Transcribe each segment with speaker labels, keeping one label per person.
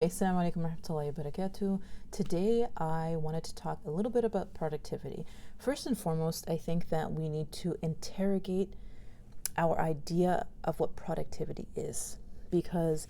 Speaker 1: Assalamu alaikum warahmatullahi wabarakatuh. Today I wanted to talk a little bit about productivity. First and foremost, I think that we need to interrogate our idea of what productivity is, because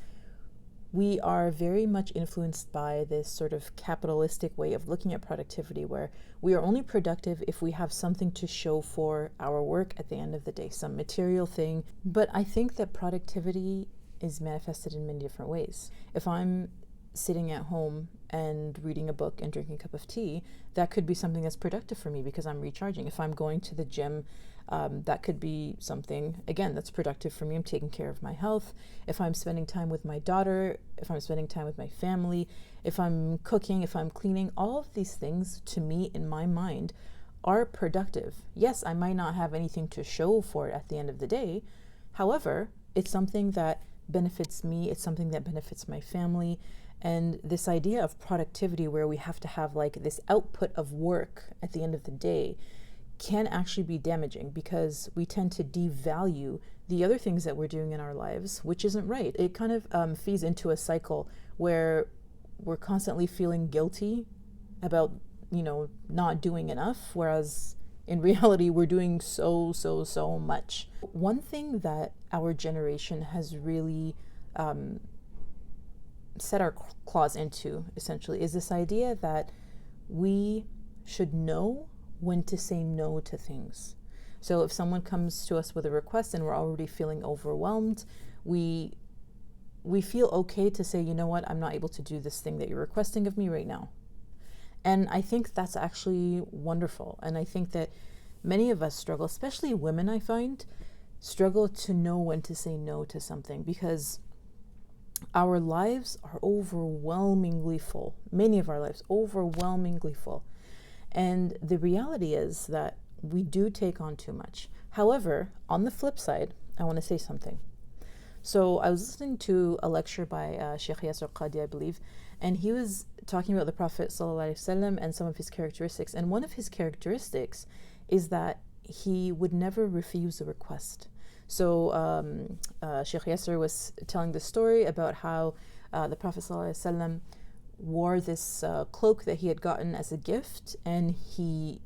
Speaker 1: we are very much influenced by this sort of capitalistic way of looking at productivity, where we are only productive if we have something to show for our work at the end of the day, some material thing. But I think that productivity is manifested in many different ways. If I'm sitting at home and reading a book and drinking a cup of tea, that could be something that's productive for me because I'm recharging. If I'm going to the gym, that could be something, again, that's productive for me. I'm taking care of my health. If I'm spending time with my daughter, if I'm spending time with my family, if I'm cooking, if I'm cleaning, all of these things to me, in my mind, are productive. Yes, I might not have anything to show for it at the end of the day. However, it's something that benefits me. It's something that benefits my family. And this idea of productivity, where we have to have like this output of work at the end of the day, can actually be damaging, because we tend to devalue the other things that we're doing in our lives, which isn't right. It kind of feeds into a cycle where we're constantly feeling guilty about, not doing enough, whereas in reality, we're doing so much. One thing that our generation has really set our claws into, essentially, is this idea that we should know when to say no to things. So if someone comes to us with a request and we're already feeling overwhelmed, we feel okay to say, you know what, I'm not able to do this thing that you're requesting of me right now. And I think that's actually wonderful. And I think that many of us struggle, especially women, I find, struggle to know when to say no to something, because our lives are overwhelmingly full. Many of our lives overwhelmingly full. And the reality is that we do take on too much. However, on the flip side, I want to say something. So I was listening to a lecture by Sheikh Yasser Qadi, I believe, and he was talking about the Prophet ﷺ and some of his characteristics. And one of his characteristics is that he would never refuse a request. So Sheikh Yasser was telling the story about how the Prophet ﷺ wore this cloak that he had gotten as a gift, and he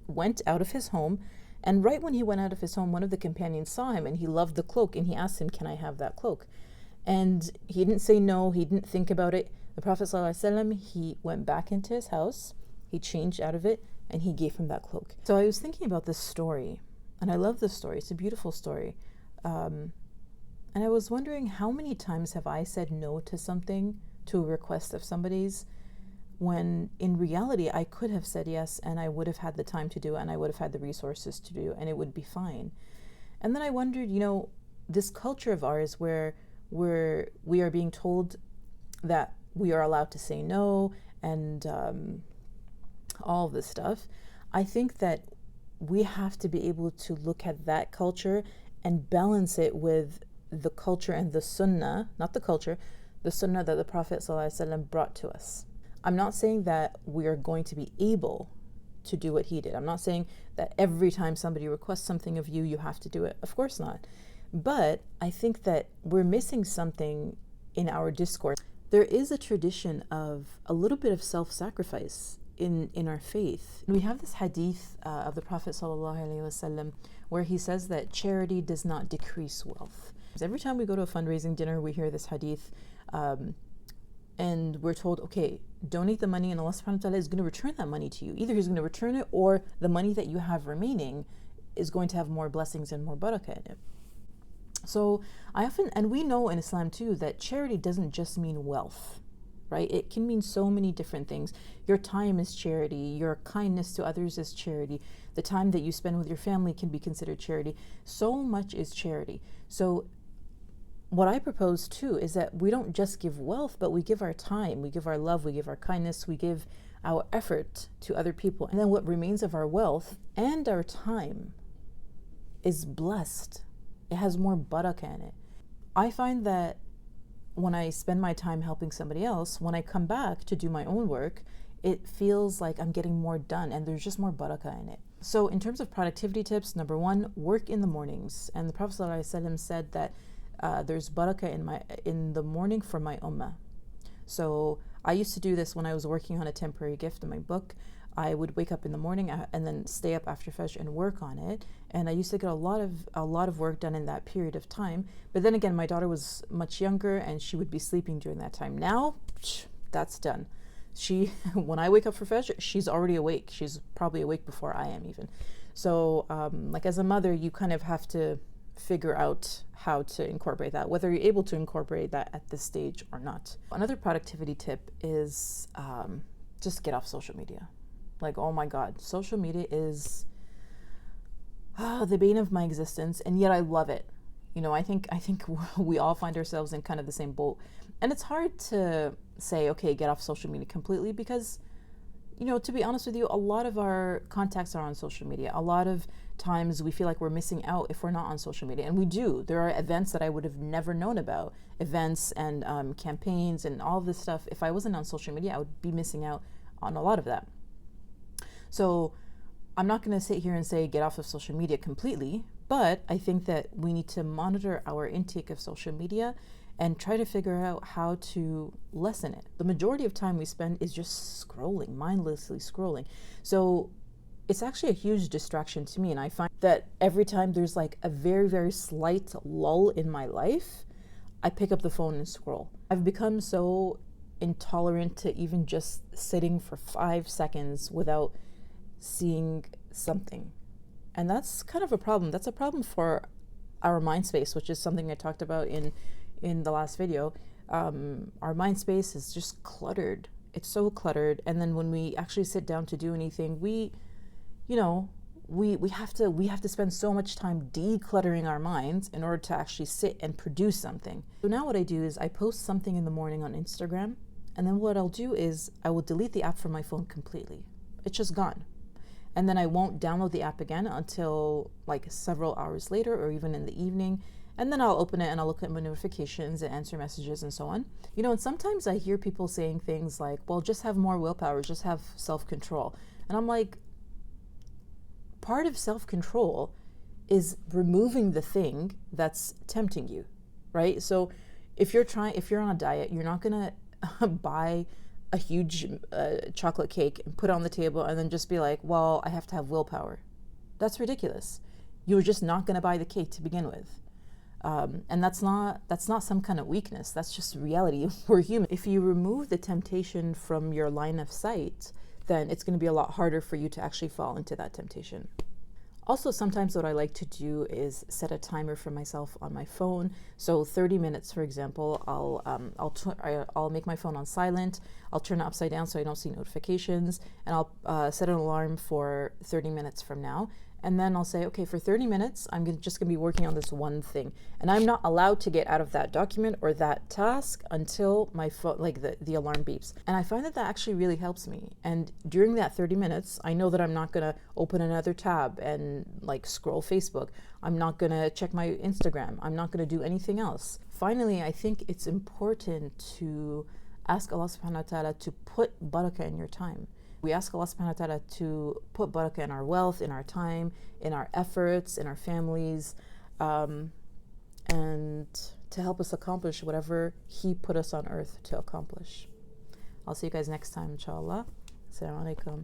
Speaker 1: went out of his home. And right when he went out of his home, one of the companions saw him and he loved the cloak, and he asked him, can I have that cloak? And he didn't say no, he didn't think about it. The Prophet ﷺ, he went back into his house, he changed out of it, and he gave him that cloak. So I was thinking about this story, and I love this story. It's a beautiful story. And I was wondering, how many times have I said no to something, to a request of somebody's, when in reality I could have said yes, and I would have had the time to do it, and I would have had the resources to do it, and it would be fine. And then I wondered, this culture of ours where we are being told that we are allowed to say no, and all of this stuff, I think that we have to be able to look at that culture and balance it with the culture and the sunnah, not the culture, the sunnah that the Prophet ﷺ brought to us. I'm not saying that we are going to be able to do what he did. I'm not saying that every time somebody requests something of you, you have to do it. Of course not. But I think that we're missing something in our discourse. There is a tradition of a little bit of self-sacrifice in our faith. We have this hadith of the Prophet ﷺ where he says that charity does not decrease wealth. Every time we go to a fundraising dinner, we hear this hadith, and we're told, okay, donate the money and Allah subhanahu wa ta'ala is going to return that money to you. Either he's going to return it, or the money that you have remaining is going to have more blessings and more barakah in it. So and we know in Islam too, that charity doesn't just mean wealth, right? It can mean so many different things. Your time is charity. Your kindness to others is charity. The time that you spend with your family can be considered charity. So much is charity. So what I propose too is that we don't just give wealth, but we give our time, we give our love, we give our kindness, we give our effort to other people. And then what remains of our wealth and our time is blessed. It has more barakah in it. I find that when I spend my time helping somebody else, when I come back to do my own work, it feels like I'm getting more done, and there's just more barakah in it. So in terms of productivity tips, number one, work in the mornings. And the Prophet ﷺ said that there's barakah in the morning for my ummah. So I used to do this when I was working on a temporary gift in my book. I would wake up in the morning and then stay up after Fajr and work on it. And I used to get a lot of work done in that period of time. But then again, my daughter was much younger and she would be sleeping during that time. Now, that's done. When I wake up for Fajr, she's already awake. She's probably awake before I am even. So like as a mother, you kind of have to figure out how to incorporate that, whether you're able to incorporate that at this stage or not. Another productivity tip is just get off social media. Like, oh my God, social media is the bane of my existence, and yet I love it. You know, I think we all find ourselves in kind of the same boat. And it's hard to say, okay, get off social media completely because, you know, to be honest with you, a lot of our contacts are on social media. A lot of times we feel like we're missing out if we're not on social media. And we do. There are events that I would have never known about, events and campaigns and all of this stuff. If I wasn't on social media, I would be missing out on a lot of that. So I'm not going to sit here and say get off of social media completely, but I think that we need to monitor our intake of social media and try to figure out how to lessen it. The majority of time we spend is just scrolling, mindlessly scrolling. So it's actually a huge distraction to me. And I find that every time there's like a very, very slight lull in my life, I pick up the phone and scroll. I've become so intolerant to even just sitting for 5 seconds without seeing something. And that's kind of a problem. That's a problem for our mind space, which is something I talked about in the last video. Our mind space is just cluttered. It's so cluttered. And then when we actually sit down to do anything, we have to spend so much time decluttering our minds in order to actually sit and produce something. So now what I do is I post something in the morning on Instagram, and then what I'll do is I will delete the app from my phone completely. It's just gone. And then I won't download the app again until like several hours later or even in the evening. And then I'll open it and I'll look at my notifications and answer messages and so on. You know, and sometimes I hear people saying things like, well, just have more willpower, just have self-control. And I'm like, part of self-control is removing the thing that's tempting you, right? So if you're on a diet, you're not gonna buy a huge chocolate cake and put it on the table and then just be like, well, I have to have willpower. That's ridiculous. You're just not gonna buy the cake to begin with. And that's not some kind of weakness. That's just reality. We're human. If you remove the temptation from your line of sight, then it's going to be a lot harder for you to actually fall into that temptation. Also, sometimes what I like to do is set a timer for myself on my phone. So 30 minutes, for example, I'll make my phone on silent. I'll turn it upside down so I don't see notifications, and I'll set an alarm for 30 minutes from now. And then I'll say, okay, for 30 minutes, I'm just gonna be working on this one thing. And I'm not allowed to get out of that document or that task until my phone, like the alarm beeps. And I find that actually really helps me. And during that 30 minutes, I know that I'm not gonna open another tab and like scroll Facebook. I'm not gonna check my Instagram. I'm not gonna do anything else. Finally, I think it's important to ask Allah subhanahu wa ta'ala to put barakah in your time. We ask Allah subhanahu wa ta'ala to put barakah in our wealth, in our time, in our efforts, in our families, and to help us accomplish whatever He put us on earth to accomplish. I'll see you guys next time, inshallah. Assalamu alaikum.